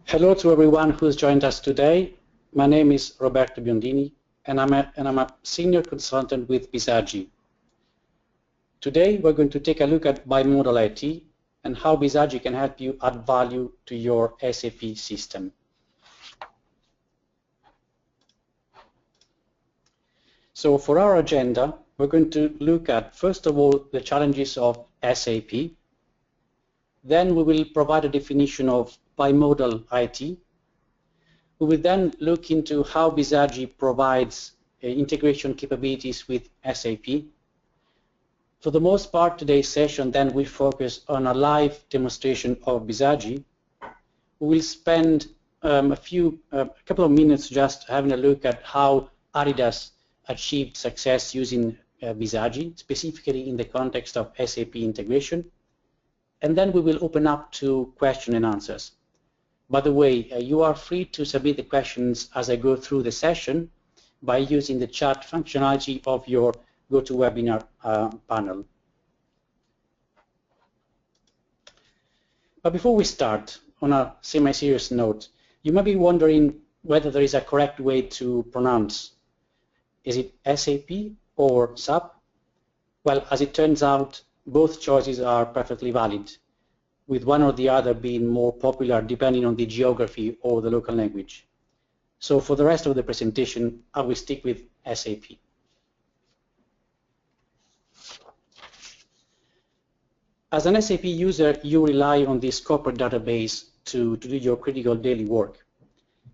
Hello to everyone who's joined us today. My name is Roberto Biondini, and I'm a senior consultant with Bizagi. Today, we're going to take a look at Bimodal IT and how Bizagi can help you add value to your SAP system. So for our agenda, we're going to look at, first of all, the challenges of SAP. Then we will provide a definition of Bimodal IT. We will then look into how Bizagi provides integration capabilities with SAP. For the most part, today's session then will focus on a live demonstration of Bizagi. We will spend a couple of minutes just having a look at how adidas achieved success using Bizagi, specifically in the context of SAP integration. And then we will open up to question and answers. By the way, you are free to submit the questions as I go through the session by using the chat functionality of your GoToWebinar panel. But before we start, on a semi-serious note, you might be wondering whether there is a correct way to pronounce. Is it SAP or SAP? Well, as it turns out, both choices are perfectly valid, with one or the other being more popular depending on the geography or the local language. So for the rest of the presentation, I will stick with SAP. As an SAP user, you rely on this corporate database to do your critical daily work.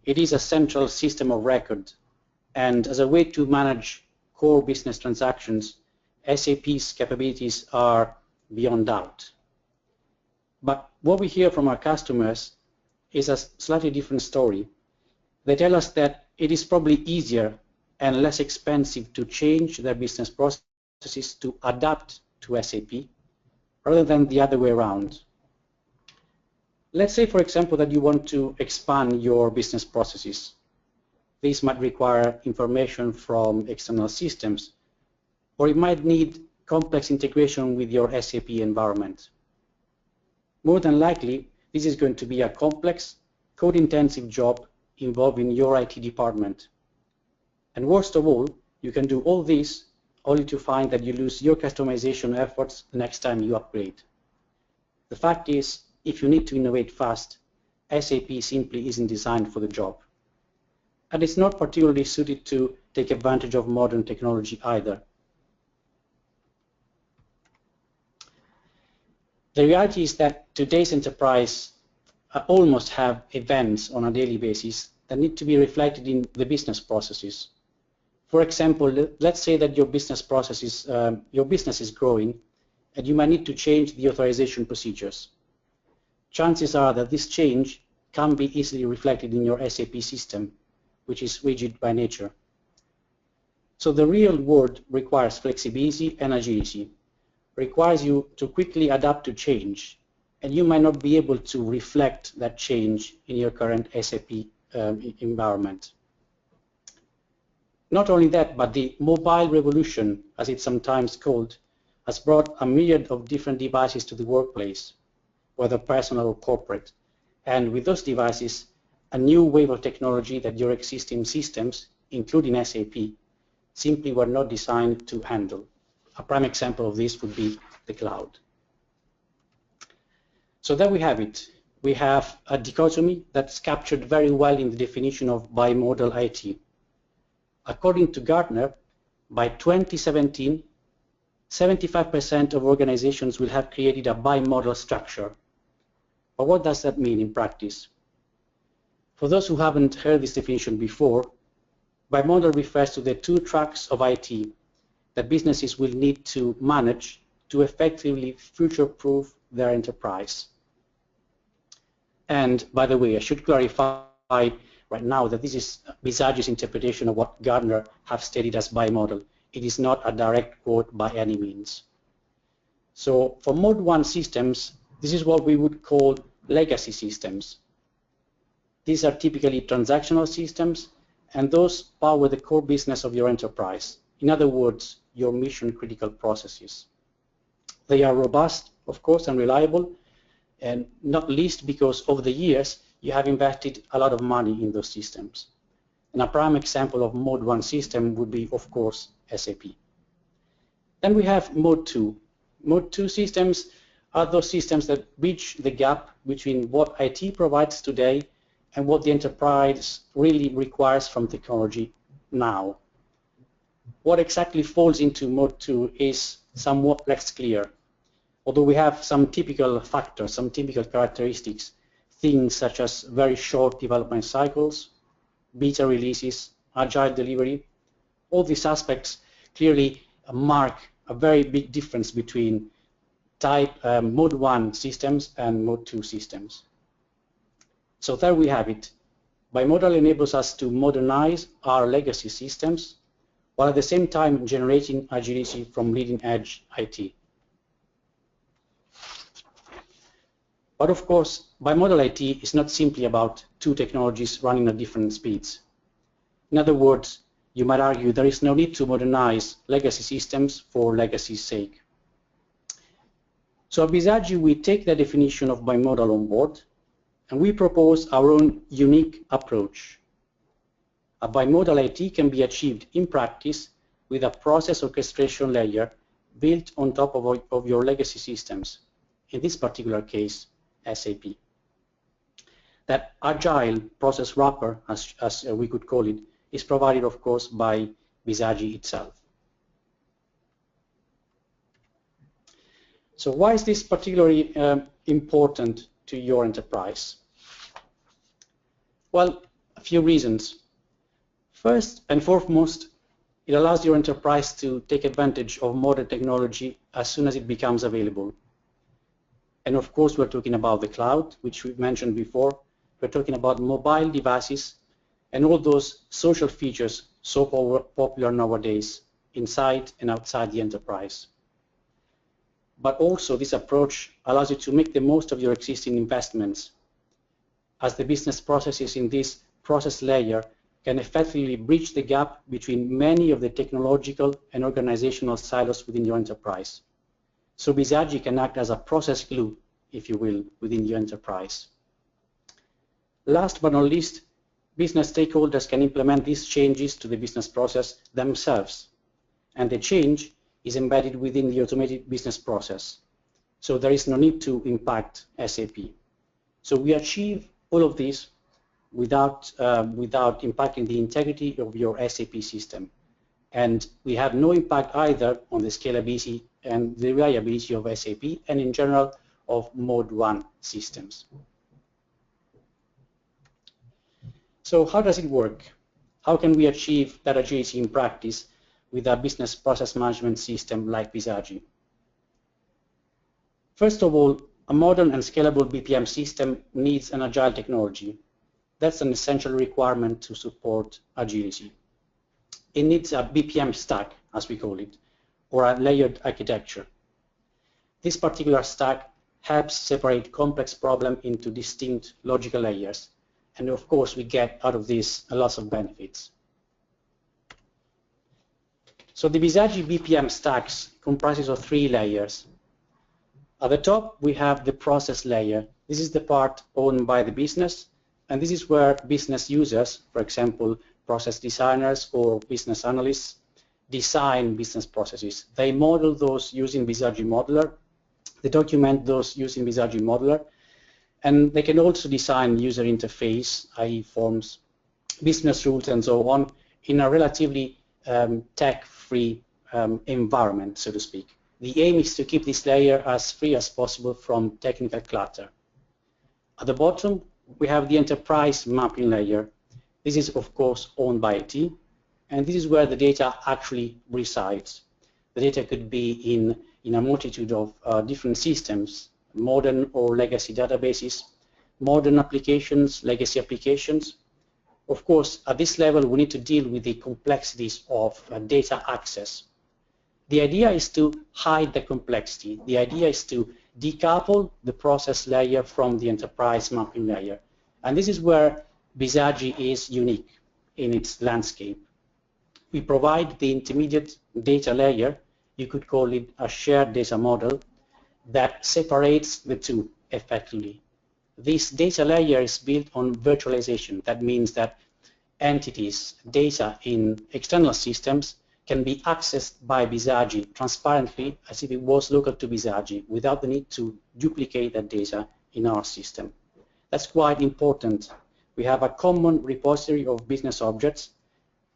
It is a central system of record, and as a way to manage core business transactions, SAP's capabilities are beyond doubt. But what we hear from our customers is a slightly different story. They tell us that it is probably easier and less expensive to change their business processes to adapt to SAP rather than the other way around. Let's say, for example, that you want to expand your business processes. This might require information from external systems, or it might need complex integration with your SAP environment. More than likely, this is going to be a complex, code-intensive job involving your IT department. And worst of all, you can do all this only to find that you lose your customization efforts the next time you upgrade. The fact is, if you need to innovate fast, SAP simply isn't designed for the job. And it's not particularly suited to take advantage of modern technology either. The reality is that today's enterprise almost have events on a daily basis that need to be reflected in the business processes. For example, let's say that your business is growing, and you might need to change the authorization procedures. Chances are that this change can be easily reflected in your SAP system, which is rigid by nature. So the real world requires flexibility and agility. Requires you to quickly adapt to change, and you might not be able to reflect that change in your current SAP environment. Not only that, but the mobile revolution, as it's sometimes called, has brought a myriad of different devices to the workplace, whether personal or corporate, and with those devices, a new wave of technology that your existing systems, including SAP, simply were not designed to handle. A prime example of this would be the cloud. So there we have it. We have a dichotomy that's captured very well in the definition of Bimodal IT. According to Gartner, by 2017, 75% of organizations will have created a bimodal structure. But what does that mean in practice? For those who haven't heard this definition before, bimodal refers to the two tracks of IT that businesses will need to manage to effectively future-proof their enterprise. And by the way, I should clarify right now that this is Bizagi's interpretation of what Gartner have stated as bimodal. It is not a direct quote by any means. So for Mode 1 systems, this is what we would call legacy systems. These are typically transactional systems, and those power the core business of your enterprise. In other words, your mission-critical processes. They are robust, of course, and reliable, and not least because over the years, you have invested a lot of money in those systems. And a prime example of Mode 1 system would be, of course, SAP. Then we have Mode 2. Mode 2 systems are those systems that bridge the gap between what IT provides today and what the enterprise really requires from technology now. What exactly falls into Mode 2 is somewhat less clear, although we have some typical factors, some typical characteristics, things such as very short development cycles, beta releases, agile delivery. All these aspects clearly mark a very big difference between Mode 1 systems and Mode 2 systems. So there we have it. Bimodal enables us to modernize our legacy systems while at the same time generating agility from leading-edge IT. But of course, Bimodal IT is not simply about two technologies running at different speeds. In other words, you might argue there is no need to modernize legacy systems for legacy's sake. So at Bizagi, we take the definition of bimodal on board, and we propose our own unique approach. A bimodal IT can be achieved in practice with a process orchestration layer built on top of your legacy systems, in this particular case, SAP. That agile process wrapper, as we could call it, is provided, of course, by Bizagi itself. So why is this particularly important to your enterprise? Well, a few reasons. First and foremost, it allows your enterprise to take advantage of modern technology as soon as it becomes available. And of course, we're talking about the cloud, which we've mentioned before. We're talking about mobile devices and all those social features so popular nowadays inside and outside the enterprise. But also, this approach allows you to make the most of your existing investments, as the business processes in this process layer can effectively bridge the gap between many of the technological and organizational silos within your enterprise. So Bizagi can act as a process glue, if you will, within your enterprise. Last but not least, business stakeholders can implement these changes to the business process themselves, and the change is embedded within the automated business process. So there is no need to impact SAP. So we achieve all of this without impacting the integrity of your SAP system. And we have no impact either on the scalability and the reliability of SAP and in general of Mode 1 systems. So how does it work? How can we achieve that agility in practice with a business process management system like Bizagi? First of all, a modern and scalable BPM system needs an agile technology. That's an essential requirement to support agility. It needs a BPM stack, as we call it, or a layered architecture. This particular stack helps separate complex problems into distinct logical layers. And of course, we get out of this a lot of benefits. So the Bizagi BPM stacks comprises of 3 layers. At the top, we have the process layer. This is the part owned by the business, and this is where business users, for example, process designers or business analysts, design business processes. They model those using Bizagi Modeler. They document those using Bizagi Modeler, and they can also design user interface, i.e. forms, business rules, and so on, in a relatively tech-free environment, so to speak. The aim is to keep this layer as free as possible from technical clutter. At the bottom, we have the enterprise mapping layer. This is, of course, owned by IT, and this is where the data actually resides. The data could be in a multitude of different systems, modern or legacy databases, modern applications, legacy applications. Of course, at this level, we need to deal with the complexities of data access. The idea is to hide the complexity. The idea is to decouple the process layer from the enterprise mapping layer. And this is where Bizagi is unique in its landscape. We provide the intermediate data layer, you could call it a shared data model, that separates the two effectively. this data layer is built on virtualization. That means that entities, data in external systems can be accessed by Bizagi transparently as if it was local to Bizagi without the need to duplicate that data in our system. That's quite important. We have a common repository of business objects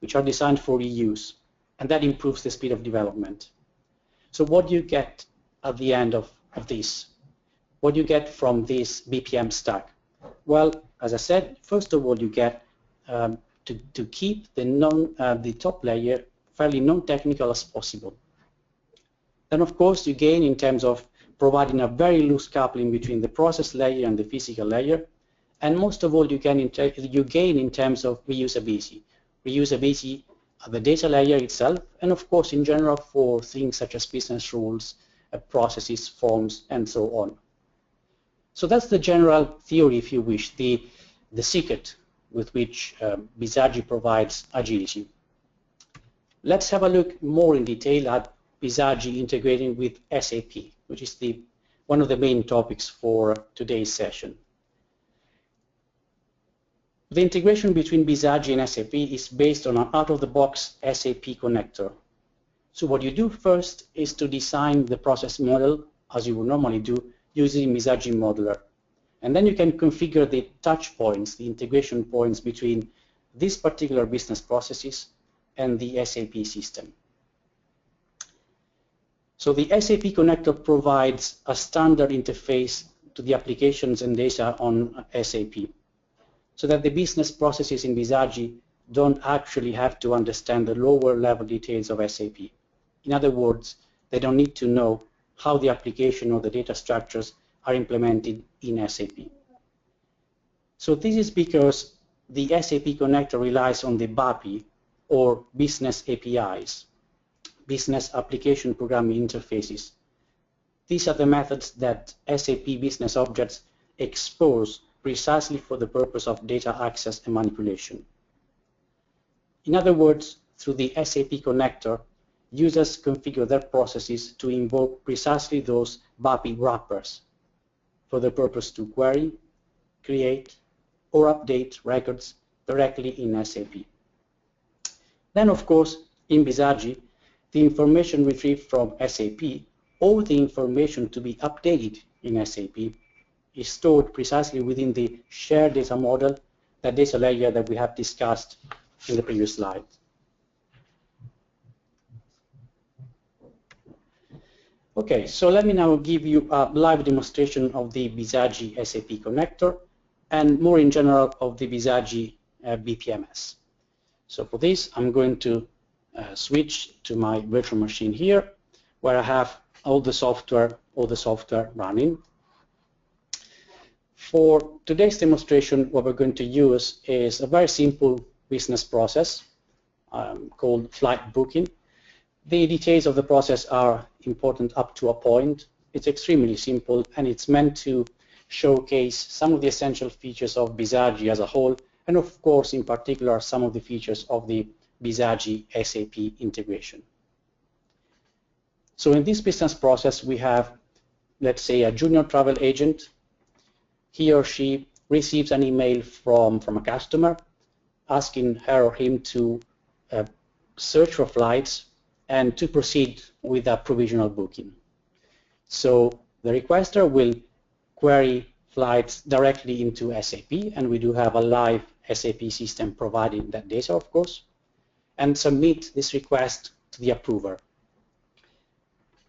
which are designed for reuse, and that improves the speed of development. So what do you get at the end of this? What do you get from this BPM stack? Well, as I said, first of all, you get to keep the top layer fairly non-technical as possible. Then, of course, you gain in terms of providing a very loose coupling between the process layer and the physical layer. And most of all, you gain in terms of reusability. Reusability of the data layer itself, and of course, in general, for things such as business rules, processes, forms, and so on. So that's the general theory, if you wish, the secret with which Bizagi provides agility. Let's have a look more in detail at Bizagi integrating with SAP, which is one of the main topics for today's session. The integration between Bizagi and SAP is based on an out-of-the-box SAP connector. So what you do first is to design the process model, as you would normally do, using Bizagi Modeler. And then you can configure the touch points, the integration points between these particular business processes and the SAP system. So the SAP connector provides a standard interface to the applications and data on SAP, so that the business processes in Bizagi don't actually have to understand the lower level details of SAP. In other words, they don't need to know how the application or the data structures are implemented in SAP. So this is because the SAP connector relies on the BAPI, or business APIs, business application programming interfaces. These are the methods that SAP business objects expose precisely for the purpose of data access and manipulation. In other words, through the SAP connector, users configure their processes to invoke precisely those BAPI wrappers for the purpose to query, create, or update records directly in SAP. Then, of course, in Bizagi, the information retrieved from SAP or the information to be updated in SAP is stored precisely within the shared data model, that data layer that we have discussed in the previous slide. Okay, so let me now give you a live demonstration of the Bizagi SAP connector and more in general of the Bizagi BPMS. So for this, I'm going to switch to my virtual machine here, where I have all the software running. For today's demonstration, what we're going to use is a very simple business process called flight booking. The details of the process are important up to a point. It's extremely simple, and it's meant to showcase some of the essential features of Bizagi as a whole, and of course, in particular, some of the features of the Bizagi SAP integration. So in this business process, we have, let's say, a junior travel agent. He or she receives an email from a customer asking her or him to search for flights and to proceed with a provisional booking. So the requester will query flights directly into SAP, and we do have a live SAP system providing that data, of course, and submit this request to the approver.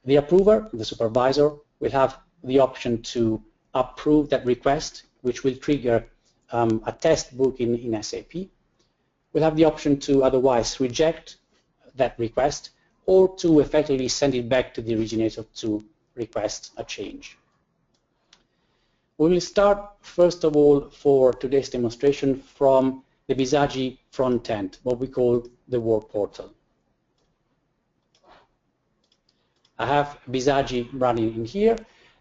The approver, the supervisor, will have the option to approve that request, which will trigger a test booking in SAP. We'll have the option to otherwise reject that request or to effectively send it back to the originator to request a change. We will start, first of all, for today's demonstration from the Bizagi front end, what we call the work portal. I have Bizagi running in here,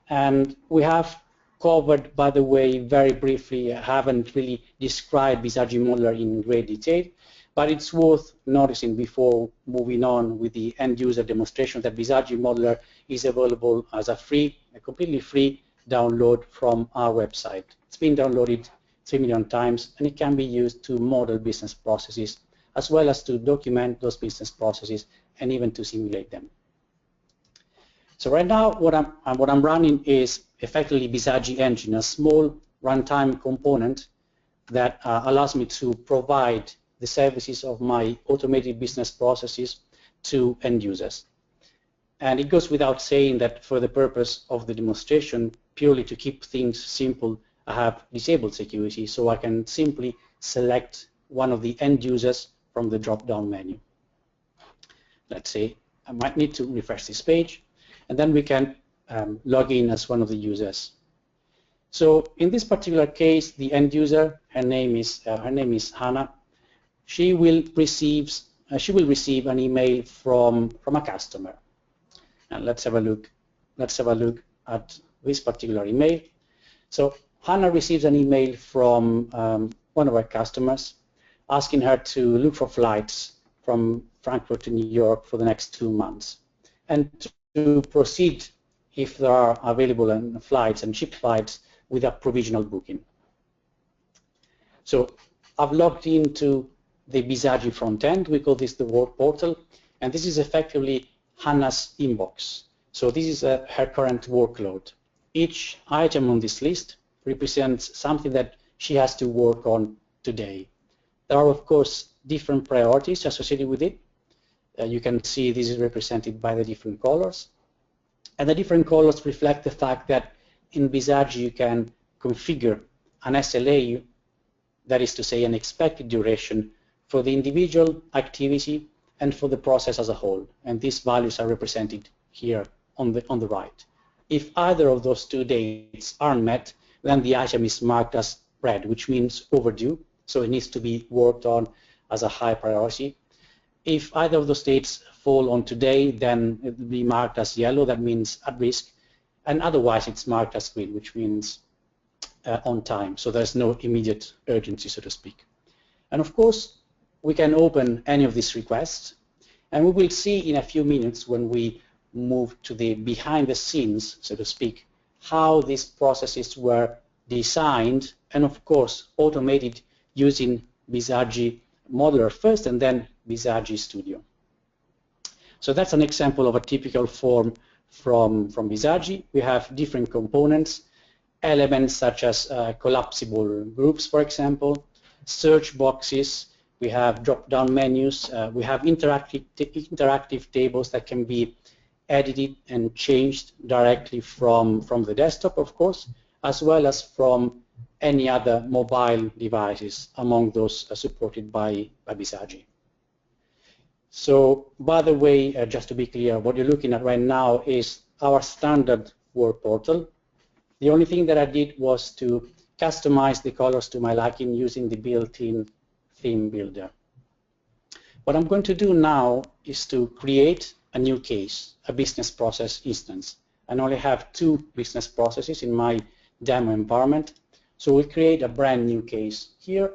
and we have covered, by the way, very briefly, I haven't really described Bizagi Modeler in great detail, but it's worth noticing before moving on with the end user demonstration that Bizagi Modeler is available as a completely free download from our website. It's been downloaded 3 million times, and it can be used to model business processes, as well as to document those business processes and even to simulate them. So right now, what I'm running is effectively Bizagi engine, a small runtime component that allows me to provide the services of my automated business processes to end users. And it goes without saying that for the purpose of the demonstration, purely to keep things simple, I have disabled security, so I can simply select one of the end users from the drop-down menu. Let's say I might need to refresh this page, and then we can log in as one of the users. So in this particular case, the end user, her name is Hannah. She will receive an email from a customer. And let's have a look at this particular email. So Hannah receives an email from one of our customers asking her to look for flights from Frankfurt to New York for the next 2 months, and to proceed if there are available flights and cheap flights with a provisional booking. So I've logged into the Bizagi front end. We call this the work portal, and this is effectively Hannah's inbox. So this is her current workload. Each item on this list represents something that she has to work on today. There are, of course, different priorities associated with it. You can see this is represented by the different colors. And the different colors reflect the fact that in Bizagi you can configure an SLA, that is to say an expected duration, for the individual activity and for the process as a whole. And these values are represented here on the right. If either of those two dates aren't met, then the item is marked as red, which means overdue, so it needs to be worked on as a high priority. If either of those dates fall on today, then it will be marked as yellow, that means at risk, and otherwise it's marked as green, which means on time, so there's no immediate urgency, so to speak. And of course, we can open any of these requests, and we will see in a few minutes when we move to the behind the scenes, so to speak, how these processes were designed and of course automated using Bizagi Modeler first and then Bizagi Studio. So that's an example of a typical form from Bizagi. We have different components, elements such as collapsible groups, for example, search boxes, we have drop-down menus, we have interactive tables that can be edited and changed directly from the desktop, of course, as well as from any other mobile devices among those supported by Bizagi. So, by the way, just to be clear, what you're looking at right now is our standard work portal. The only thing that I did was to customize the colors to my liking using the built-in theme builder. What I'm going to do now is to create a new case, a business process instance. I only have 2 business processes in my demo environment, so we'll create a brand new case here.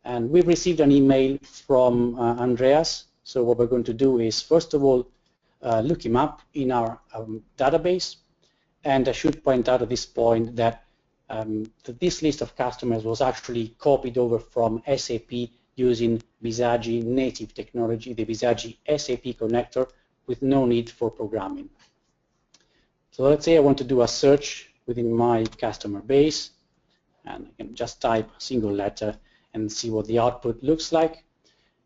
And we've received an email from Andreas. So what we're going to do is, first of all, look him up in our database. And I should point out at this point that this list of customers was actually copied over from SAP using Bizagi native technology, the Bizagi SAP connector, with no need for programming. So let's say I want to do a search within my customer base, and I can just type a single letter and see what the output looks like.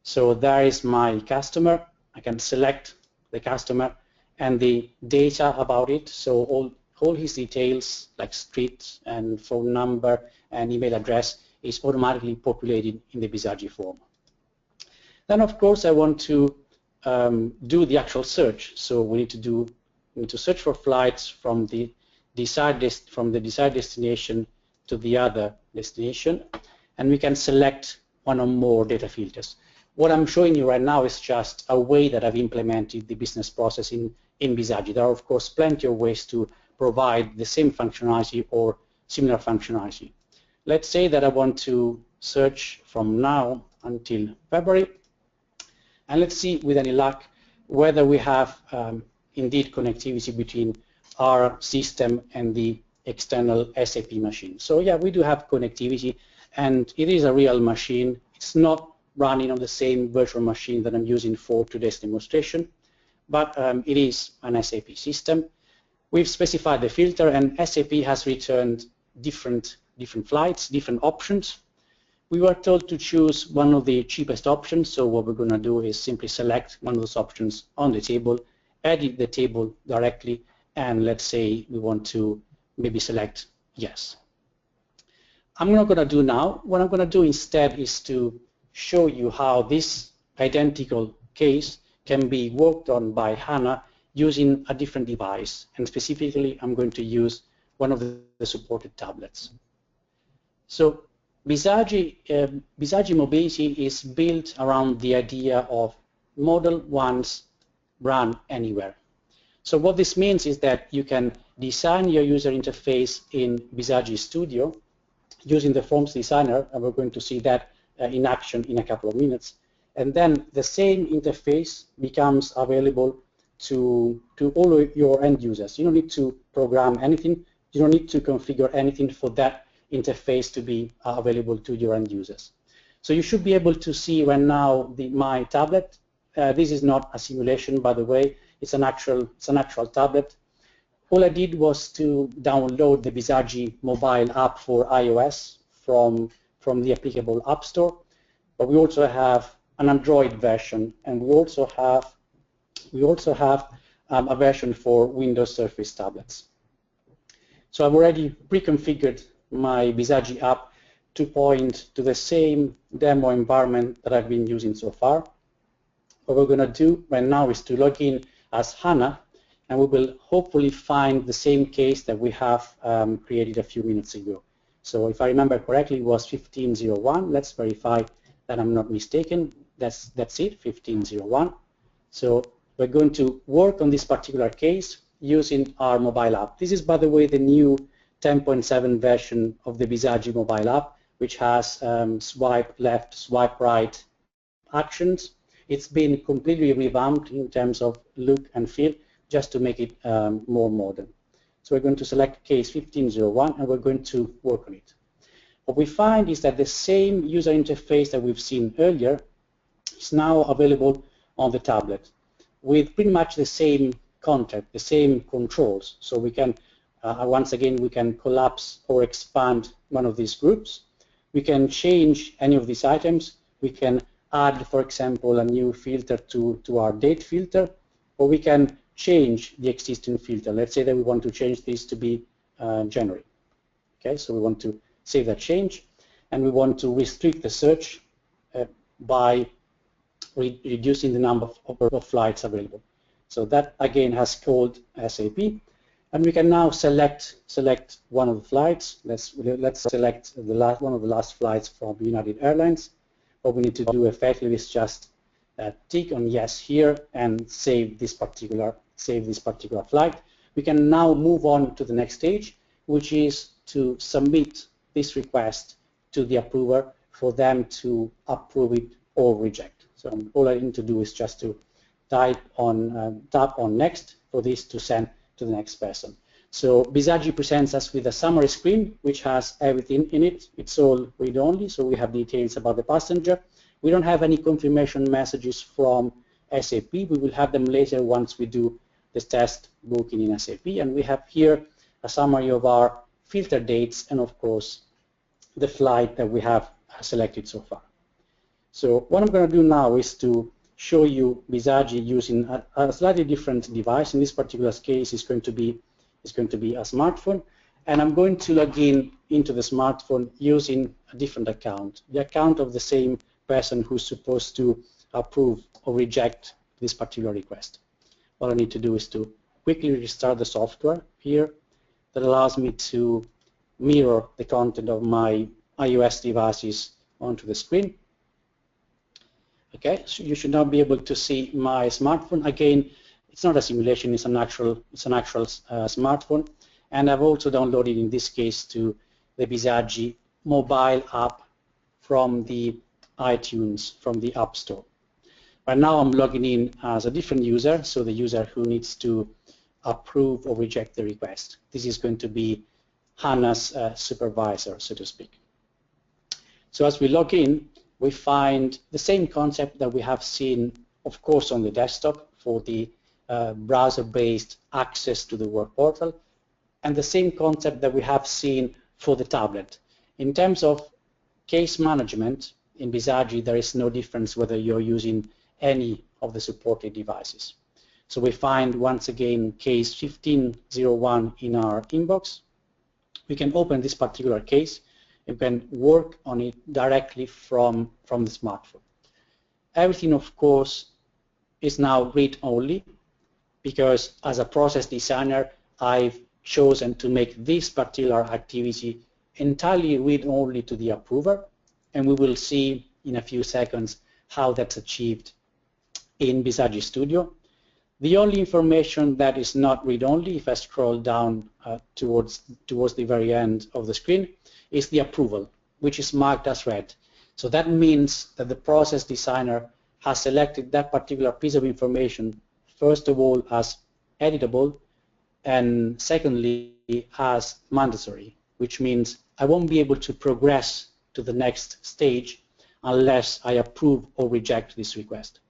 So there is my customer. I can select the customer and the data about it, so all his details like street and phone number and email address is automatically populated in the Bizagi form. Then of course I want to do the actual search. So we need to search for flights from the desired destination to the other destination, and we can select one or more data filters. What I'm showing you right now is just a way that I've implemented the business process in Bizagi. There are of course plenty of ways to provide the same functionality or similar functionality. Let's say that I want to search from now until February, and let's see with any luck whether we have indeed connectivity between our system and the external SAP machine. So yeah, we do have connectivity, and it is a real machine. It's not running on the same virtual machine that I'm using for today's demonstration, but it is an SAP system. We've specified the filter, and SAP has returned different flights, different options. We were told to choose one of the cheapest options, so what we're going to do is simply select one of those options on the table, edit the table directly, and let's say we want to maybe select yes. I'm not going to do now. What I'm going to do instead is to show you how this identical case can be worked on by HANA using a different device, and specifically I'm going to use one of the supported tablets. So Bizagi Mobility is built around the idea of model once, run anywhere. So what this means is that you can design your user interface in Bizagi Studio using the Forms Designer, and we're going to see that in action in a couple of minutes. And then the same interface becomes available to all of your end users. You don't need to program anything. You don't need to configure anything for that interface to be available to your end users. So you should be able to see right now my tablet. This is not a simulation, by the way. It's an actual tablet. All I did was to download the Bizagi mobile app for iOS from the applicable app store. But we also have an Android version, and we also have a version for Windows Surface tablets. So I've already pre-configured my Bizagi app to point to the same demo environment that I've been using so far. What we're going to do right now is to log in as HANA, and we will hopefully find the same case that we have created a few minutes ago. So if I remember correctly, it was 1501. Let's verify that I'm not mistaken. That's it, 1501. So we're going to work on this particular case using our mobile app. This is, by the way, the new 10.7 version of the Bizagi mobile app, which has swipe left, swipe right actions. It's been completely revamped in terms of look and feel, just to make it more modern. So we're going to select case 1501, and we're going to work on it. What we find is that the same user interface that we've seen earlier is now available on the tablet with pretty much the same content, the same controls. So we can, once again, we can collapse or expand one of these groups. We can change any of these items. We can add, for example, a new filter to our date filter, or we can change the existing filter. Let's say that we want to change this to be January. Okay, so we want to save that change, and we want to restrict the search by reducing the number of flights available. So that again has called SAP, and we can now select one of the flights. Let's select one of the last flights from United Airlines. What we need to do effectively is just tick on yes here and save this particular flight. We can now move on to the next stage, which is to submit this request to the approver for them to approve it or reject. So all I need to do is just to tap on next for this to send to the next person. So Bizagi presents us with a summary screen which has everything in it. It's all read-only, so we have details about the passenger. We don't have any confirmation messages from SAP. We will have them later once we do the test booking in SAP. And we have here a summary of our filter dates and, of course, the flight that we have selected so far. So what I'm going to do now is to show you Bizagi using a slightly different device. In this particular case, it's going to be a smartphone, and I'm going to log in into the smartphone using a different account, the account of the same person who's supposed to approve or reject this particular request. All I need to do is to quickly restart the software here that allows me to mirror the content of my iOS devices onto the screen. Okay, so you should now be able to see my smartphone. Again, it's not a simulation, it's an actual smartphone. And I've also downloaded, in this case, to the Bizagi mobile app from the iTunes, from the App Store. Right now I'm logging in as a different user, so the user who needs to approve or reject the request. This is going to be HANA's supervisor, so to speak. So as we log in, we find the same concept that we have seen, of course, on the desktop for the browser-based access to the work portal, and the same concept that we have seen for the tablet. In terms of case management, in Bizagi, there is no difference whether you're using any of the supported devices. So we find, once again, case 1501 in our inbox. We can open this particular case. You can work on it directly from the smartphone. Everything, of course, is now read-only, because as a process designer, I've chosen to make this particular activity entirely read-only to the approver, and we will see in a few seconds how that's achieved in Bizagi Studio. The only information that is not read-only, if I scroll down towards the very end of the screen, is the approval, which is marked as read. So that means that the process designer has selected that particular piece of information, first of all, as editable, and secondly, as mandatory, which means I won't be able to progress to the next stage unless I approve or reject this request.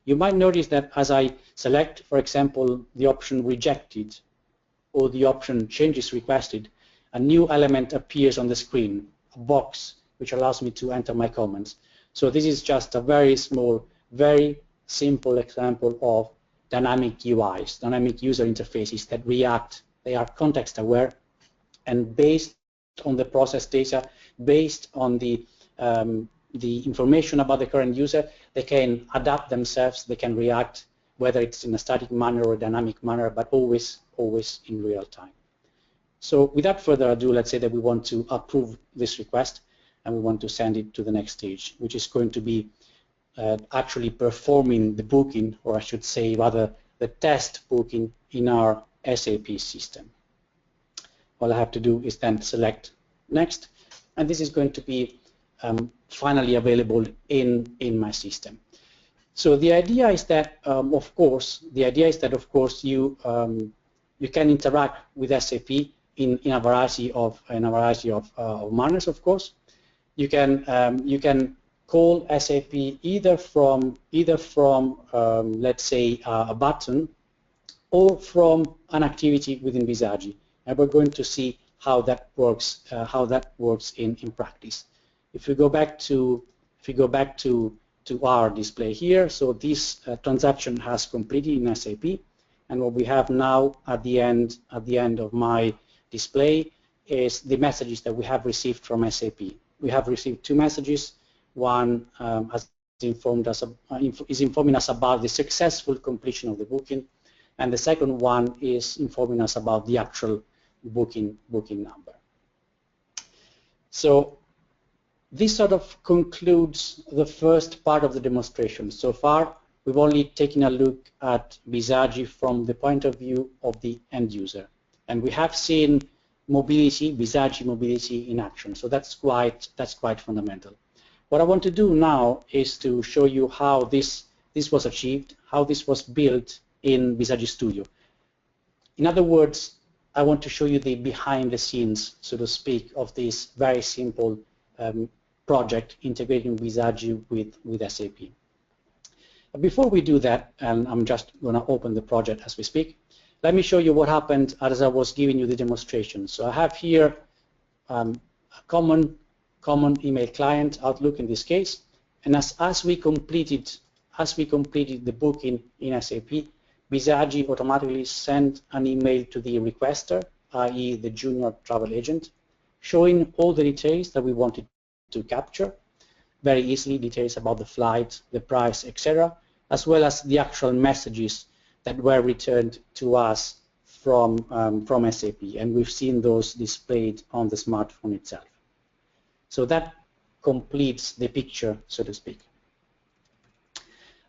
You might notice that as I select, for example, the option rejected or the option changes requested, a new element appears on the screen, a box which allows me to enter my comments. So this is just a very small, very simple example of dynamic UIs, dynamic user interfaces that react. They are context aware, and based on the process data, based on the information about the current user, they can adapt themselves, they can react, whether it's in a static manner or a dynamic manner, but always in real time. So without further ado, let's say that we want to approve this request and we want to send it to the next stage, which is going to be actually performing the booking, or I should say rather the test booking in our SAP system. All I have to do is then select next, and this is going to be finally available in my system. So the idea is that, of course, you can interact with SAP in a variety of manners. Of course, you can call SAP either from let's say a button or from an activity within Bizagi, and we're going to see how that works in practice. If we go back to our display here, so this transaction has completed in SAP, and what we have now at the end of my display is the messages that we have received from SAP. We have received two messages. One is informing us about the successful completion of the booking, and the second one is informing us about the actual booking number. So this sort of concludes the first part of the demonstration. So far, we've only taken a look at Bizagi from the point of view of the end user, and we have seen mobility, Bizagi mobility in action. So that's quite fundamental. What I want to do now is to show you how this was achieved, how this was built in Bizagi Studio. In other words, I want to show you the behind the scenes, so to speak, of this very simple project integrating Bizagi with SAP. Before we do that, and I'm just going to open the project as we speak, let me show you what happened as I was giving you the demonstration. So I have here a common email client, Outlook in this case, and as we completed the booking in SAP, Bizagi automatically sent an email to the requester, i.e. the junior travel agent, showing all the details that we wanted to capture, very easily details about the flight, the price, etc., as well as the actual messages that were returned to us from SAP, and we've seen those displayed on the smartphone itself. So that completes the picture, so to speak.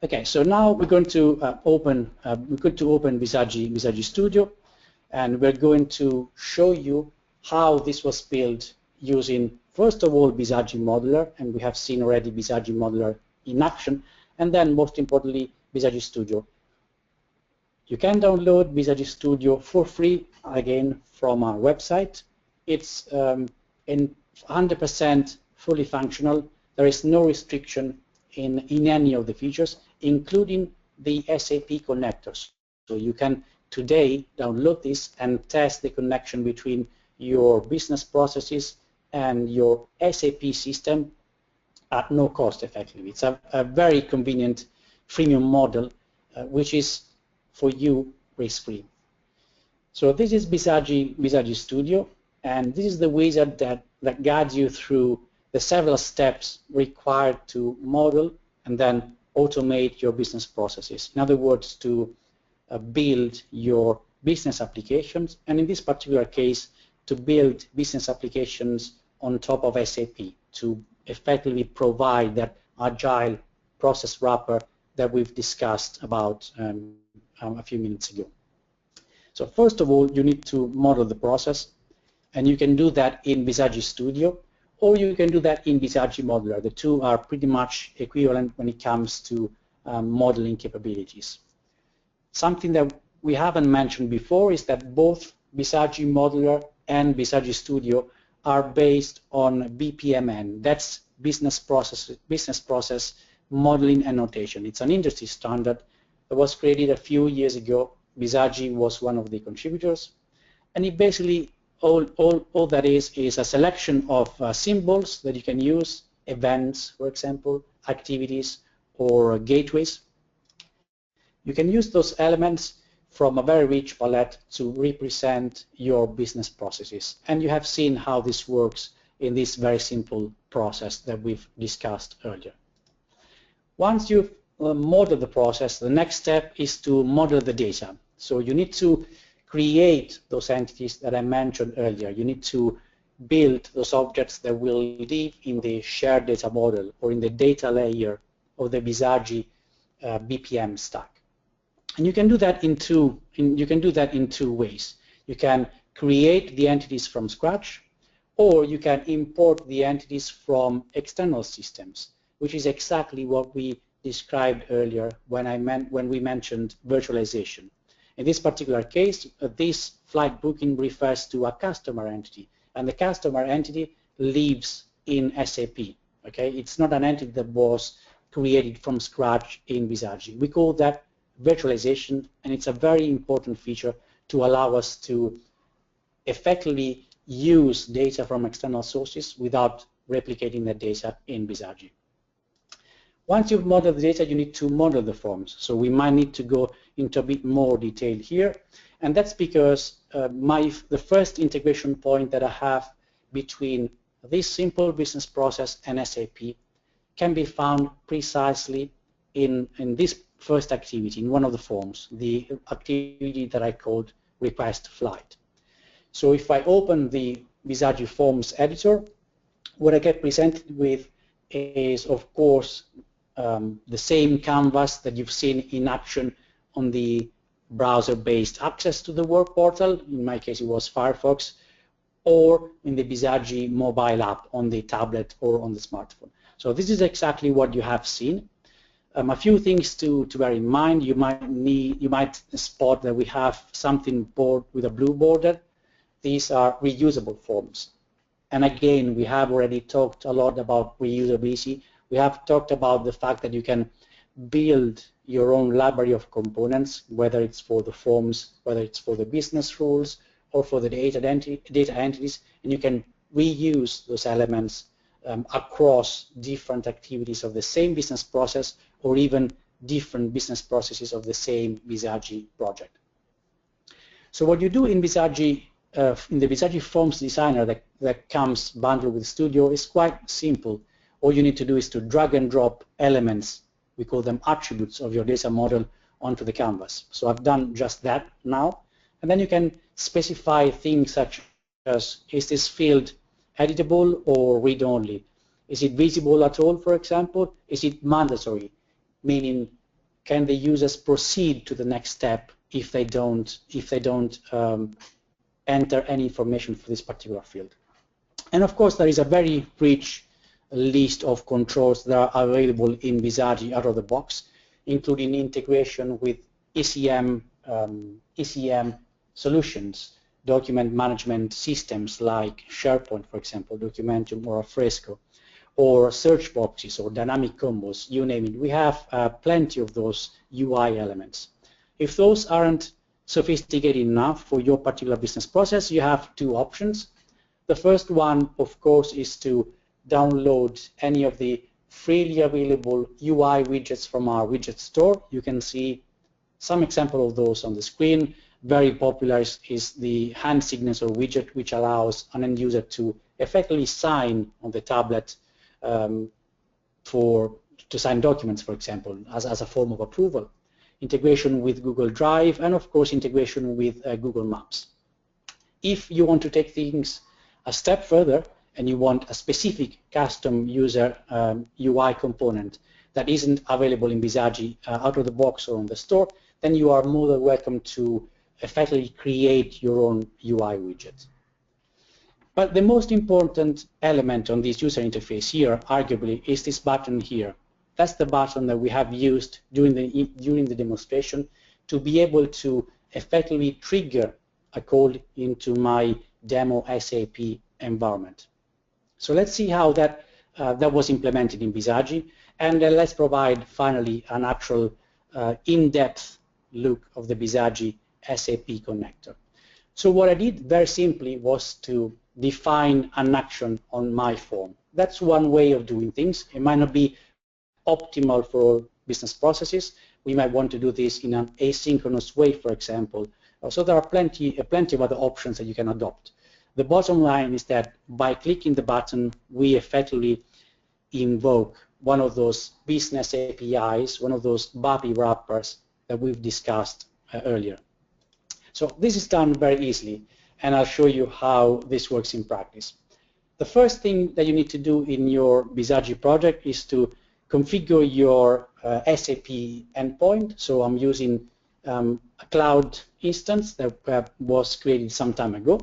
Okay, so now we're going to open Bizagi Studio, and we're going to show you how this was built using, first of all, Bizagi Modeler, and we have seen already Bizagi Modeler in action, and then most importantly, Bizagi Studio. You can download Bizagi Studio for free, again, from our website. it's in 100% fully functional. There is no restriction in any of the features, including the SAP connectors. So you can today download this and test the connection between your business processes and your SAP system at no cost, effectively. It's a very convenient freemium model, which is for you risk-free. So this is Bizagi Studio, and this is the wizard that guides you through the several steps required to model and then automate your business processes. In other words, to build your business applications, and in this particular case, to build business applications on top of SAP to effectively provide that agile process wrapper that we've discussed about a few minutes ago. So first of all, you need to model the process, and you can do that in Bizagi Studio, or you can do that in Bizagi Modeler. The two are pretty much equivalent when it comes to modeling capabilities. Something that we haven't mentioned before is that both Bizagi Modeler and Bizagi Studio are based on BPMN. That's business process modeling and notation. It's an industry standard that was created a few years ago. Bizagi was one of the contributors, and it basically all that is a selection of symbols that you can use, events, for example, activities, or gateways. You can use those elements from a very rich palette to represent your business processes. And you have seen how this works in this very simple process that we've discussed earlier. Once you've modeled the process, the next step is to model the data. So you need to create those entities that I mentioned earlier. You need to build those objects that will live in the shared data model or in the data layer of the Bizagi BPM stack. And you can do that in two ways. You can create the entities from scratch, or you can import the entities from external systems, which is exactly what we described earlier when we mentioned virtualization. In this particular case, this flight booking refers to a customer entity, and the customer entity lives in SAP. Okay, it's not an entity that was created from scratch in Bizagi. We call that virtualization, and it's a very important feature to allow us to effectively use data from external sources without replicating the data in Bizagi. Once you've modeled the data, you need to model the forms. So we might need to go into a bit more detail here, and that's because the first integration point that I have between this simple business process and SAP can be found precisely in this first activity, in one of the forms, the activity that I called request flight. So if I open the Bizagi Forms editor, what I get presented with is, of course, the same canvas that you've seen in action on the browser-based access to the work portal. In my case, it was Firefox, or in the Bizagi mobile app on the tablet or on the smartphone. So this is exactly what you have seen. A few things to bear in mind. You might spot that we have something with a blue border. These are reusable forms. And again, we have already talked a lot about reusability. We have talked about the fact that you can build your own library of components, whether it's for the forms, whether it's for the business rules, or for the data entities, and you can reuse those elements across different activities of the same business process, or even different business processes of the same Bizagi project. So what you do in Bizagi, in the Bizagi Forms Designer that comes bundled with Studio, is quite simple. All you need to do is to drag and drop elements, we call them attributes, of your data model onto the canvas. So I've done just that now, and then you can specify things such as, is this field editable or read-only? Is it visible at all, for example? Is it mandatory? Meaning, can the users proceed to the next step if they don't enter any information for this particular field? And of course, there is a very rich list of controls that are available in Bizagi out of the box, including integration with ECM solutions, document management systems like SharePoint, for example, Documentum or Fresco, or search boxes or dynamic combos, you name it. We have plenty of those UI elements. If those aren't sophisticated enough for your particular business process, you have two options. The first one, of course, is to download any of the freely available UI widgets from our widget store. You can see some example of those on the screen. Very popular is the hand signature widget, which allows an end user to effectively sign on the tablet to sign documents, for example, as a form of approval. Integration with Google Drive, and of course integration with Google Maps. If you want to take things a step further and you want a specific custom user UI component that isn't available in Bizagi out of the box or on the store, then you are more than welcome to effectively create your own UI widget. But the most important element on this user interface here, arguably, is this button here. That's the button that we have used during the demonstration to be able to effectively trigger a call into my demo SAP environment. So let's see how that was implemented in Bizagi, and let's provide finally an actual in-depth look of the Bizagi SAP connector. So what I did very simply was to define an action on my form. That's one way of doing things. It might not be optimal for all business processes. We might want to do this in an asynchronous way, for example. So there are plenty of other options that you can adopt. The bottom line is that by clicking the button, we effectively invoke one of those business APIs, one of those BAPI wrappers that we've discussed earlier. So this is done very easily, and I'll show you how this works in practice. The first thing that you need to do in your Bizagi project is to configure your SAP endpoint. So I'm using a cloud instance that was created some time ago.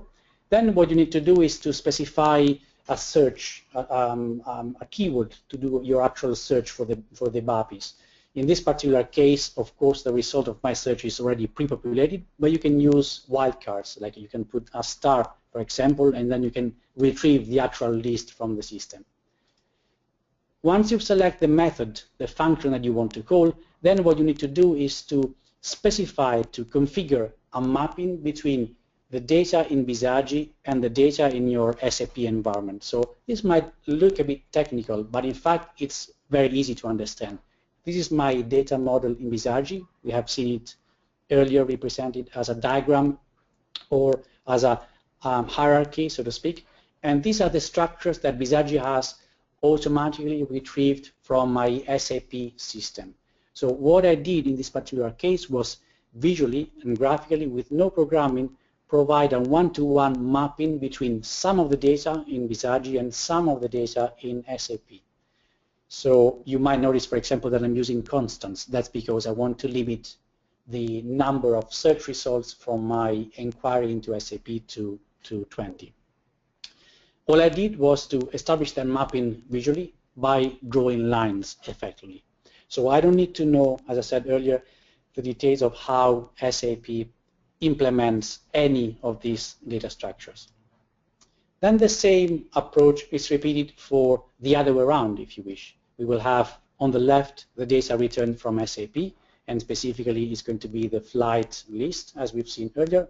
Then what you need to do is to specify a search, a keyword to do your actual search for the BAPIs. In this particular case, of course, the result of my search is already pre-populated, but you can use wildcards, like you can put a star, for example, and then you can retrieve the actual list from the system. Once you select the method, the function that you want to call, then what you need to do is to specify, to configure a mapping between the data in Bizagi and the data in your SAP environment. So this might look a bit technical, but in fact it's very easy to understand. This is my data model in Bizagi. We have seen it earlier represented as a diagram or as a hierarchy, so to speak. And these are the structures that Bizagi has automatically retrieved from my SAP system. So what I did in this particular case was visually and graphically, with no programming, provide a one-to-one mapping between some of the data in Bizagi and some of the data in SAP. So you might notice, for example, that I'm using constants. That's because I want to limit the number of search results from my inquiry into SAP to 20. All I did was to establish that mapping visually by drawing lines effectively. So I don't need to know, as I said earlier, the details of how SAP implements any of these data structures. Then the same approach is repeated for the other way around, if you wish. We will have on the left the data returned from SAP, and specifically it's going to be the flight list, as we've seen earlier,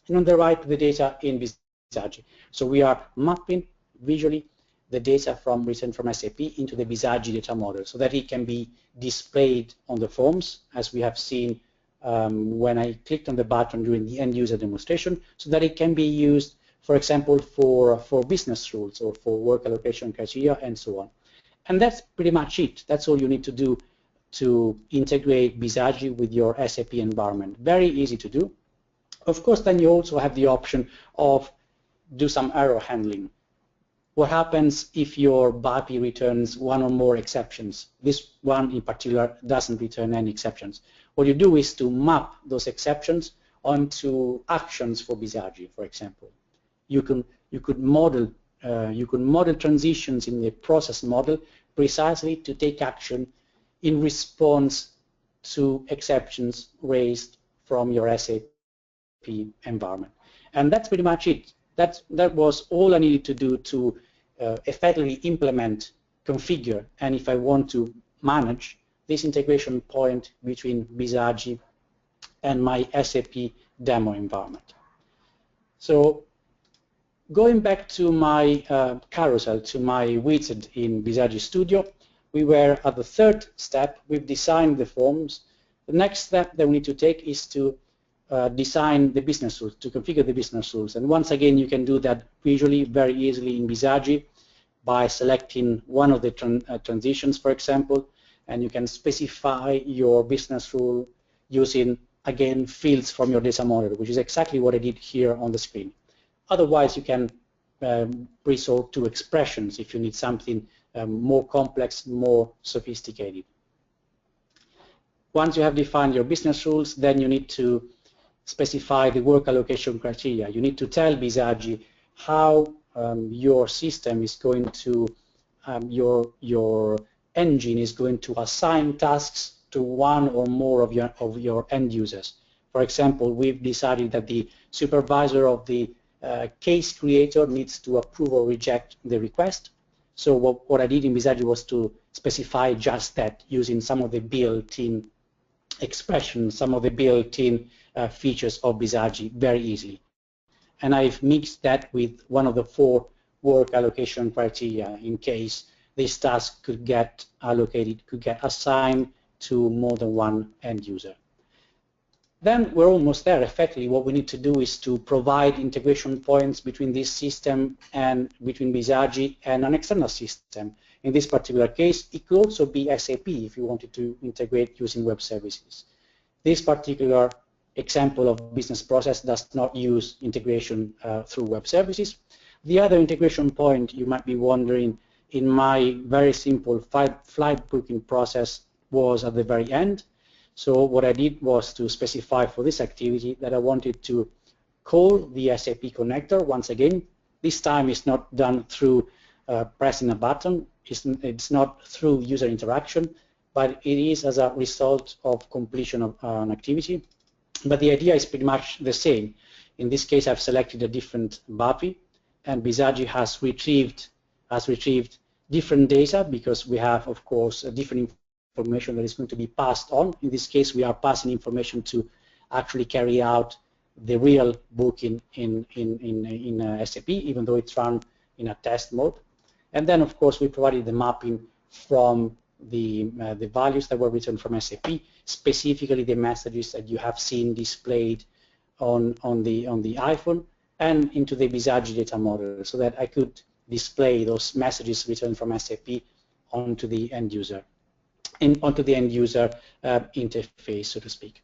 and on the right the data in Bizagi. So we are mapping visually the data returned from SAP into the Bizagi data model so that it can be displayed on the forms, as we have seen when I clicked on the button during the end user demonstration, so that it can be used, for example, for business rules or for work allocation criteria and so on. And that's pretty much it. That's all you need to do to integrate Bizagi with your SAP environment. Very easy to do. Of course, then you also have the option of do some error handling. What happens if your BAPI returns one or more exceptions? This one in particular doesn't return any exceptions. What you do is to map those exceptions onto actions for Bizagi, for example. You could model transitions in the process model precisely to take action in response to exceptions raised from your SAP environment. And that's pretty much it. That was all I needed to do to effectively implement, configure, and if I want to manage this integration point between Bizagi and my SAP demo environment. So going back to my carousel, to my widget in Bizagi Studio, we were at the third step. We've designed the forms. The next step that we need to take is to design the business rules, to configure the business rules. And once again, you can do that visually very easily in Bizagi by selecting one of the transitions, for example, and you can specify your business rule using, again, fields from your data model, which is exactly what I did here on the screen. Otherwise, you can resort to expressions if you need something more complex, more sophisticated. Once you have defined your business rules, then you need to specify the work allocation criteria. You need to tell Bizagi how your system is going to, your engine is going to assign tasks to one or more of your end users. For example, we've decided that the supervisor of the case creator needs to approve or reject the request. So what I did in Bizagi was to specify just that using some of the built-in expressions, some of the built-in features of Bizagi very easily. And I've mixed that with one of the 4 work allocation criteria in case this task could get allocated, could get assigned to more than one end user. Then we're almost there. Effectively, what we need to do is to provide integration points between this system and between Bizagi and an external system. In this particular case, it could also be SAP if you wanted to integrate using web services. This particular example of business process does not use integration through web services. The other integration point, you might be wondering, in my very simple flight booking process was at the very end. So what I did was to specify for this activity that I wanted to call the SAP connector once again. This time it's not done through pressing a button. It's not through user interaction, but it is as a result of completion of an activity. But the idea is pretty much the same. In this case, I've selected a different BAPI, and Bizagi has retrieved different data because we have, of course, a different information that is going to be passed on. In this case, we are passing information to actually carry out the real booking in SAP, even though it's run in a test mode. And then, of course, we provided the mapping from the values that were written from SAP, specifically the messages that you have seen displayed on the iPhone and into the Bizagi data model, so that I could display those messages written from SAP onto the end user. Onto the end user interface, so to speak.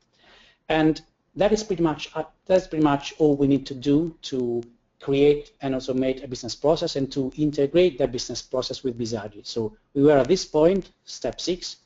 And that is pretty much all we need to do to create and automate a business process and to integrate that business process with Bizagi. So we were at this point, step 6,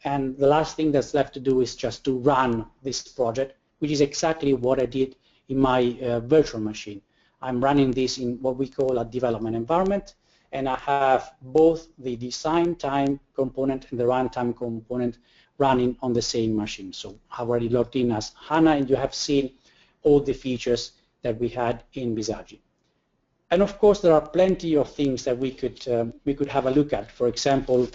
and the last thing that's left to do is just to run this project, which is exactly what I did in my virtual machine. I'm running this in what we call a development environment, and I have both the design time component and the runtime component running on the same machine. So I've already logged in as HANA, and you have seen all the features that we had in Bizagi. And of course, there are plenty of things that we could have a look at. For example,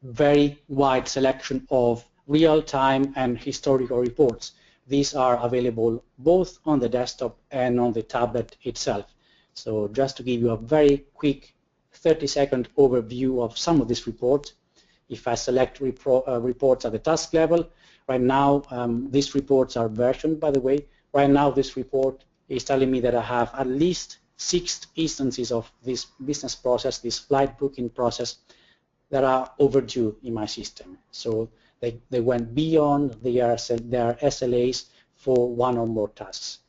very wide selection of real-time and historical reports. These are available both on the desktop and on the tablet itself. So just to give you a very quick 30-second overview of some of these reports, if I select reports at the task level, right now these reports are versioned, by the way. Right now this report is telling me that I have at least 6 instances of this business process, this flight booking process, that are overdue in my system. So they went beyond their SLAs for one or more tasks.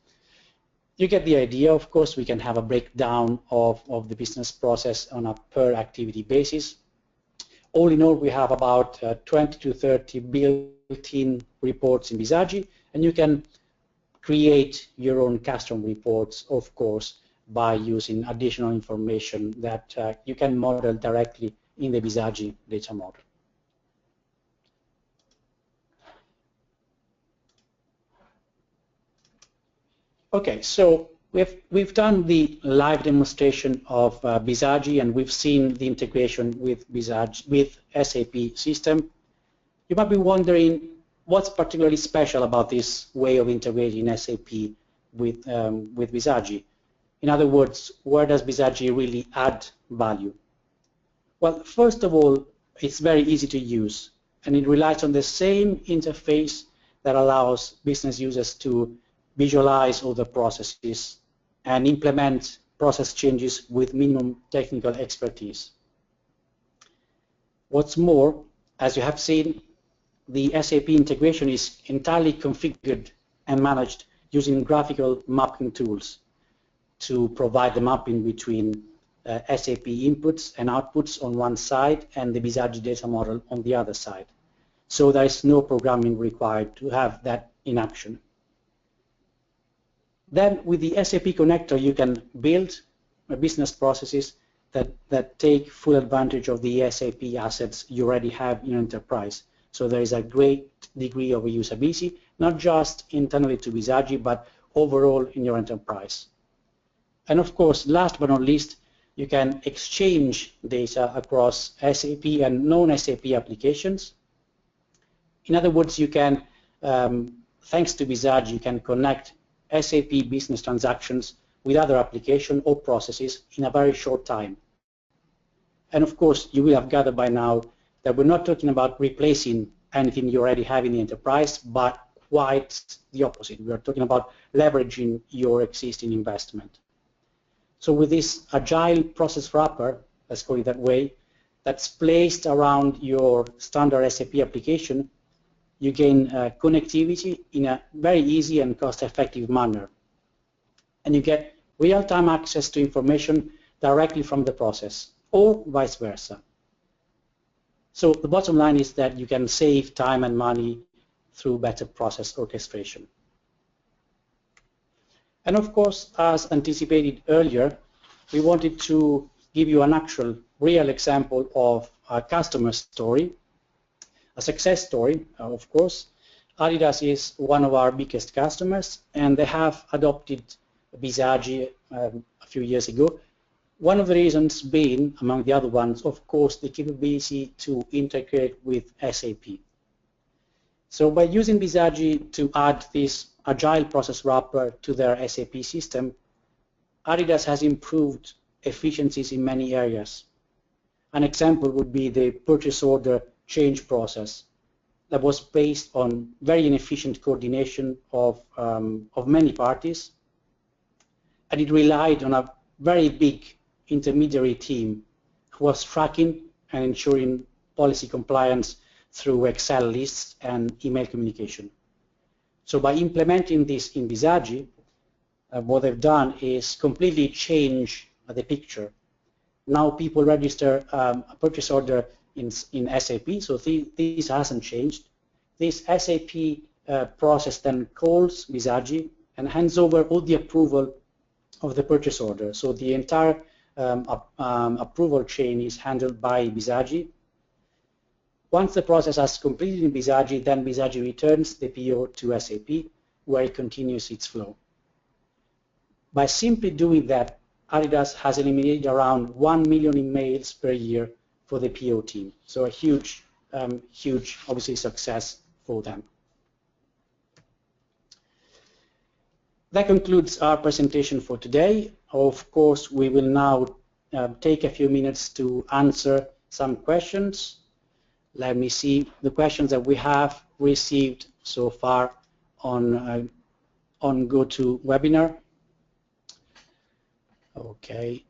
You get the idea. Of course, we can have a breakdown of the business process on a per activity basis. All in all, we have about 20 to 30 built-in reports in Bizagi, and you can create your own custom reports, of course, by using additional information that you can model directly in the Bizagi data model. Okay, so we've done the live demonstration of Bizagi, and we've seen the integration with Bizagi with SAP system. You might be wondering what's particularly special about this way of integrating SAP with Bizagi. In other words, where does Bizagi really add value? Well, first of all, it's very easy to use, and it relies on the same interface that allows business users to visualize all the processes and implement process changes with minimum technical expertise. What's more, as you have seen, the SAP integration is entirely configured and managed using graphical mapping tools to provide the mapping between SAP inputs and outputs on one side and the Bizagi data model on the other side. So there is no programming required to have that in action. Then with the SAP connector, you can build business processes that take full advantage of the SAP assets you already have in your enterprise. So there is a great degree of reusability, not just internally to Bizagi, but overall in your enterprise. And of course, last but not least, you can exchange data across SAP and non-SAP applications. In other words, you can, thanks to Bizagi, you can connect SAP business transactions with other applications or processes in a very short time. And of course, you will have gathered by now that we're not talking about replacing anything you already have in the enterprise, but quite the opposite. We are talking about leveraging your existing investment. So with this agile process wrapper, let's call it that way, that's placed around your standard SAP application, you gain connectivity in a very easy and cost-effective manner. And you get real-time access to information directly from the process, or vice versa. So the bottom line is that you can save time and money through better process orchestration. And of course, as anticipated earlier, we wanted to give you an actual, real example of a customer story, a success story, of course. Adidas is one of our biggest customers, and they have adopted Bizagi a few years ago. One of the reasons being, among the other ones, of course, the capability to integrate with SAP. So by using Bizagi to add this agile process wrapper to their SAP system, Adidas has improved efficiencies in many areas. An example would be the purchase order change process that was based on very inefficient coordination of many parties, and it relied on a very big intermediary team who was tracking and ensuring policy compliance through Excel lists and email communication. So by implementing this in Bizagi, what they've done is completely change the picture. Now people register a purchase order in SAP, so this hasn't changed. This SAP process then calls Bizagi and hands over all the approval of the purchase order. So the entire approval chain is handled by Bizagi. Once the process has completed in Bizagi, then Bizagi returns the PO to SAP, where it continues its flow. By simply doing that, Adidas has eliminated around 1 million emails per year for the PO team. So a huge, obviously, success for them. That concludes our presentation for today. Of course, we will now take a few minutes to answer some questions. Let me see the questions that we have received so far on GoToWebinar. Okay.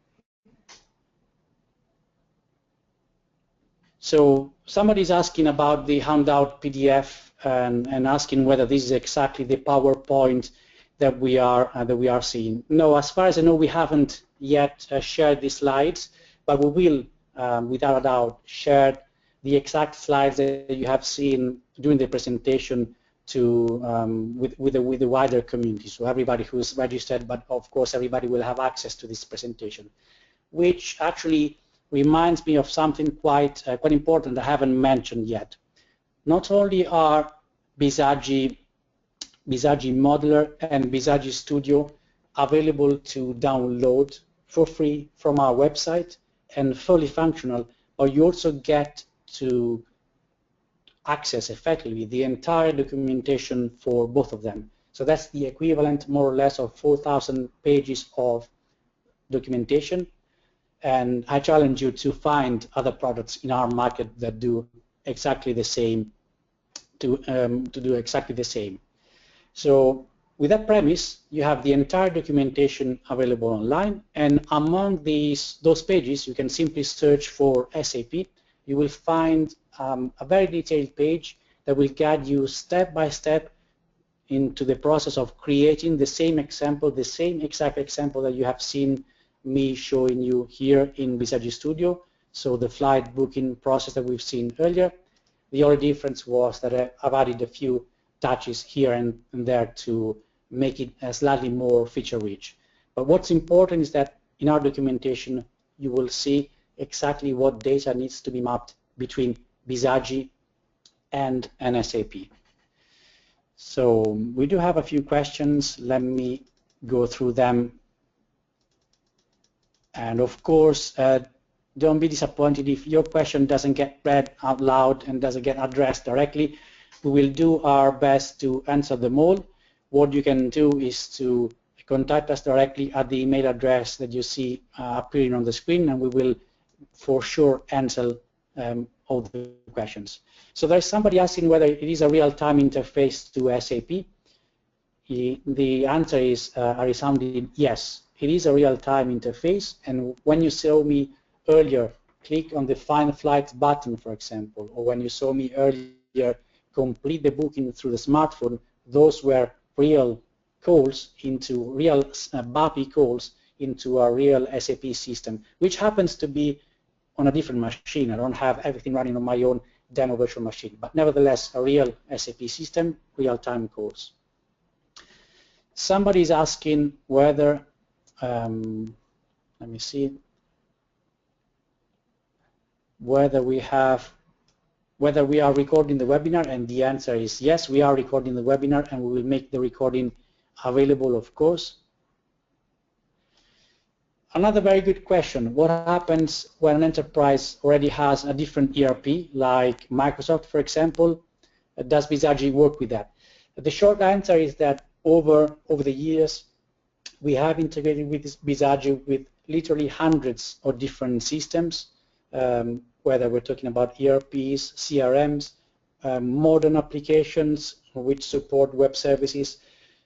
So somebody's asking about the handout PDF and asking whether this is exactly the PowerPoint that we are seeing. No, as far as I know, we haven't yet shared the slides, but we will, without a doubt, share the exact slides that you have seen during the presentation with the wider community. So everybody who's registered, but of course everybody will have access to this presentation, which actually reminds me of something quite important I haven't mentioned yet. Not only are Bizagi Bizagi Modeler and Bizagi Studio available to download for free from our website and fully functional, but you also get to access effectively the entire documentation for both of them. So that's the equivalent more or less of 4,000 pages of documentation, and I challenge you to find other products in our market that do exactly the same, to do exactly the same. So with that premise, you have the entire documentation available online, and among those pages, you can simply search for SAP. You will find a very detailed page that will guide you step by step into the process of creating the same example, the same exact example that you have seen me showing you here in Bizagi Studio. So the flight booking process that we've seen earlier. The only difference was that I've added a few touches here and there to make it slightly more feature rich. But what's important is that in our documentation you will see exactly what data needs to be mapped between Bizagi and an SAP. So we do have a few questions. Let me go through them. And of course, don't be disappointed if your question doesn't get read out loud and doesn't get addressed directly. We will do our best to answer them all. What you can do is to contact us directly at the email address that you see appearing on the screen, and we will for sure answer all the questions. So there's somebody asking whether it is a real-time interface to SAP. The answer is a resounding yes. It is a real-time interface, and when you saw me earlier click on the Find Flights button, for example, or when you saw me earlier complete the booking through the smartphone, those were real calls into real BAPI calls into a real SAP system, which happens to be on a different machine. I don't have everything running on my own demo virtual machine, but nevertheless a real SAP system, real-time calls. Somebody is asking whether, let me see, whether we are recording the webinar, and the answer is yes, we are recording the webinar, and we will make the recording available, of course. Another very good question: what happens when an enterprise already has a different ERP, like Microsoft, for example? Does Bizagi work with that? The short answer is that over the years, we have integrated with Bizagi with literally hundreds of different systems, whether we're talking about ERPs, CRMs, modern applications which support web services,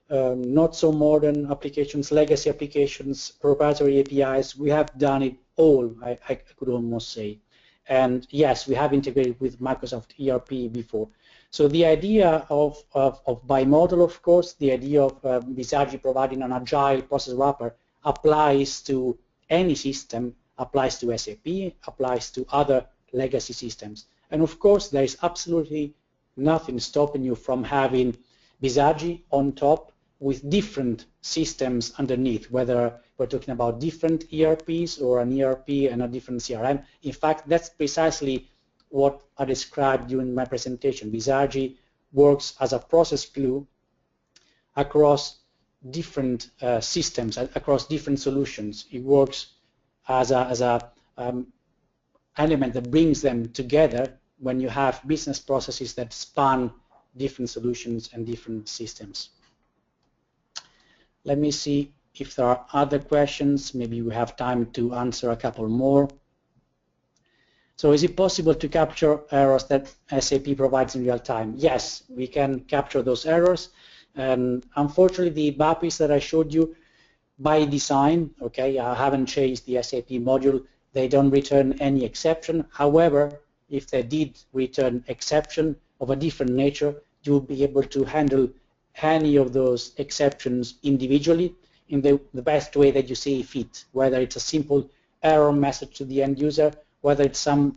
not so modern applications, legacy applications, proprietary APIs. We have done it all, I could almost say. And yes, we have integrated with Microsoft ERP before. So the idea of Bimodal, of course, the idea of Bizagi providing an agile process wrapper applies to any system, applies to SAP, applies to other legacy systems. And of course, there is absolutely nothing stopping you from having Bizagi on top with different systems underneath, whether we're talking about different ERPs or an ERP and a different CRM. In fact, that's precisely what I described during my presentation. Bizagi works as a process glue across different systems, across different solutions. It works as a element that brings them together when you have business processes that span different solutions and different systems. Let me see if there are other questions. Maybe we have time to answer a couple more. So is it possible to capture errors that SAP provides in real time? Yes, we can capture those errors. And unfortunately, the BAPIs that I showed you, by design, okay, I haven't changed the SAP module, they don't return any exception. However, if they did return exception of a different nature, you'll be able to handle any of those exceptions individually in the best way that you see fit, whether it's a simple error message to the end user, whether it's a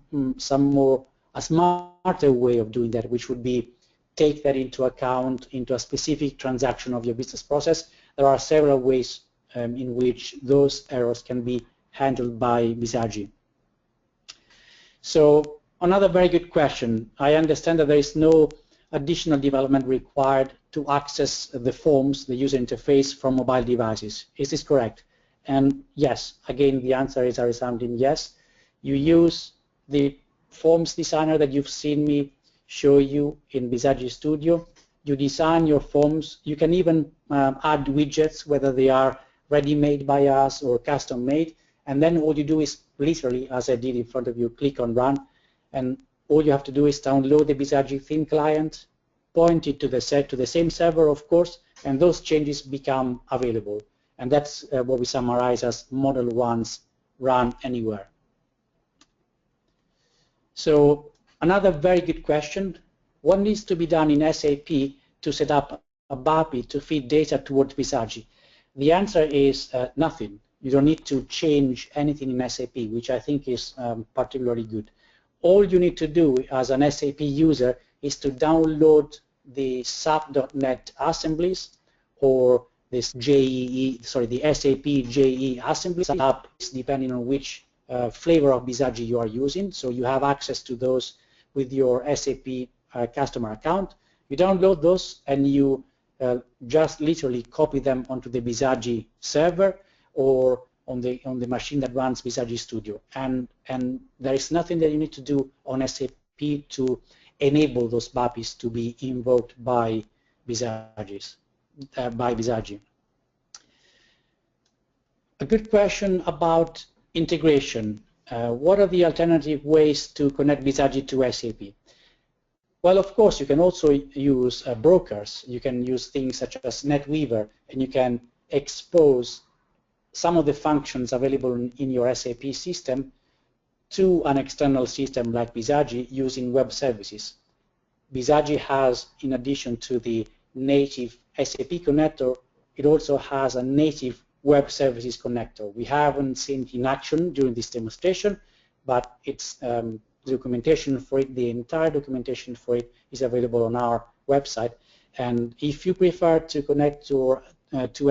smarter way of doing that, which would be take that into account into a specific transaction of your business process. There are several ways in which those errors can be handled by Bizagi. So another very good question. I understand that there is no additional development required to access the forms, the user interface from mobile devices. Is this correct? And yes, again, the answer is a resounding yes. You use the forms designer that you've seen me show you in Bizagi Studio. You design your forms. You can even add widgets, whether they are ready-made by us or custom-made. And then all you do is literally, as I did in front of you, click on Run. And all you have to do is download the Bizagi theme client, point it to the same server, of course, and those changes become available. And that's what we summarize as model once, run anywhere. So another very good question, what needs to be done in SAP to set up a BAPI to feed data towards Bizagi? The answer is nothing. You don't need to change anything in SAP, which I think is particularly good. All you need to do as an SAP user is to download the SAP.NET assemblies or this the SAP JE assemblies app, depending on which flavor of Bizagi you are using. So you have access to those with your SAP customer account. You download those and you just literally copy them onto the Bizagi server or on the machine that runs Bizagi Studio. And there is nothing that you need to do on SAP to enable those BAPIs to be invoked by Bizagi. A good question about integration. What are the alternative ways to connect Bizagi to SAP? Well, of course, you can also use brokers. You can use things such as NetWeaver, and you can expose some of the functions available in your SAP system to an external system like Bizagi using web services. Bizagi has, in addition to the native SAP connector, it also has a native web services connector. We haven't seen it in action during this demonstration, but it's documentation for it, the entire documentation for it is available on our website. And if you prefer to connect to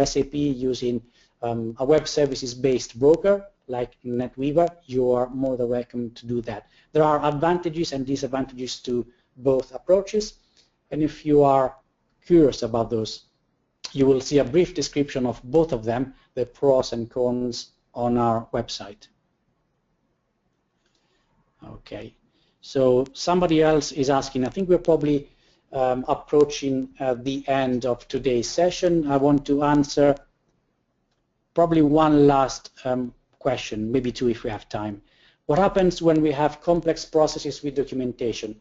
SAP using a web services-based broker like NetWeaver, you are more than welcome to do that. There are advantages and disadvantages to both approaches, and if you are curious about those, you will see a brief description of both of them, the pros and cons, on our website. Okay, so somebody else is asking, I think we're probably approaching the end of today's session. I want to answer probably one last question, maybe two if we have time. What happens when we have complex processes with documentation?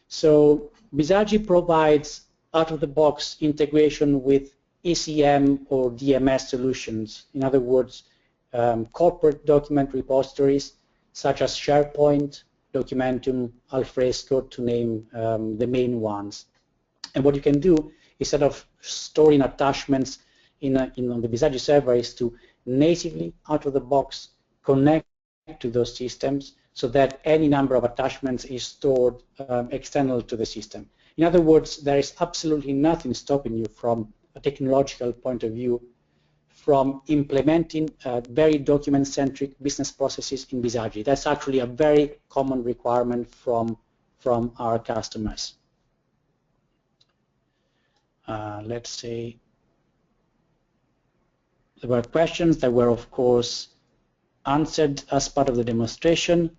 So Bizagi provides out-of-the-box integration with ECM or DMS solutions. In other words, corporate document repositories such as SharePoint, Documentum, Alfresco, to name the main ones. And what you can do, instead of storing attachments on the Bizagi server, is to natively, out-of-the-box, connect to those systems so that any number of attachments is stored external to the system. In other words, there is absolutely nothing stopping you from a technological point of view from implementing very document-centric business processes in Bizagi. That's actually a very common requirement from our customers. Let's say there were questions that were, of course, answered as part of the demonstration.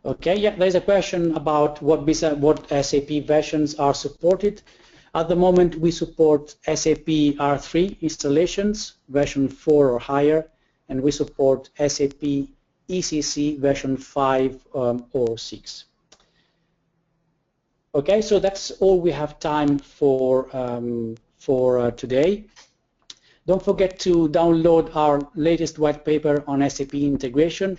Okay, yeah, there's a question about what SAP versions are supported. At the moment, we support SAP R3 installations, version 4 or higher, and we support SAP ECC version 5 or 6. Okay, so that's all we have time for today. Don't forget to download our latest white paper on SAP integration.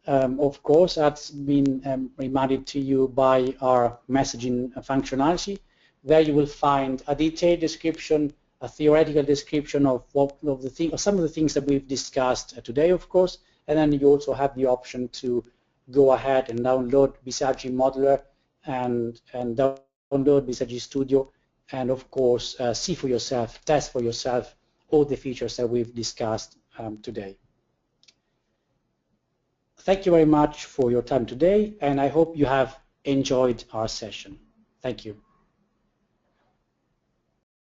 Of course, that's been reminded to you by our messaging functionality. There you will find a detailed description, a theoretical description of some of the things that we've discussed today, of course, and then you also have the option to go ahead and download Bizagi Modeler and download Bizagi Studio, and of course see for yourself, test for yourself all the features that we've discussed today. Thank you very much for your time today, and I hope you have enjoyed our session. Thank you.